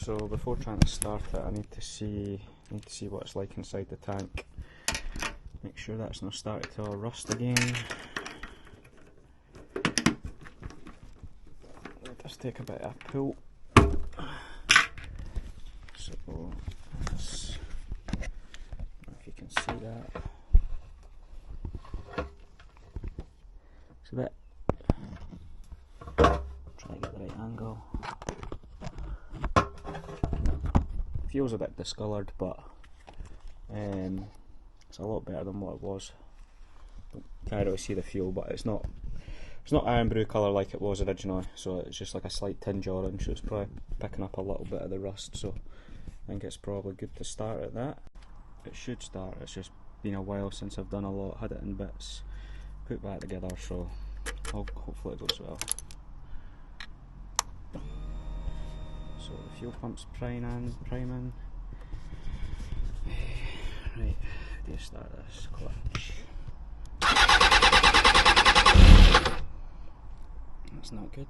So before trying to start it, I need to see what it's like inside the tank. Make sure that's not started to rust again. Let's take a bit of a pull. So this, I don't know if you can see that. It's a bit. Try to get the right angle. Feels a bit discoloured, but it's a lot better than what it was. Can't really see the fuel, but it's not iron brew colour like it was originally, so it's just like a slight tinge orange, so it's probably picking up a little bit of the rust, so I think it's probably good to start at that. It should start, it's just been a while since I've done a lot, had it in bits, put back together, so hopefully it goes well. So the fuel pump's priming. Right, how do you start this? Clutch. That's not good.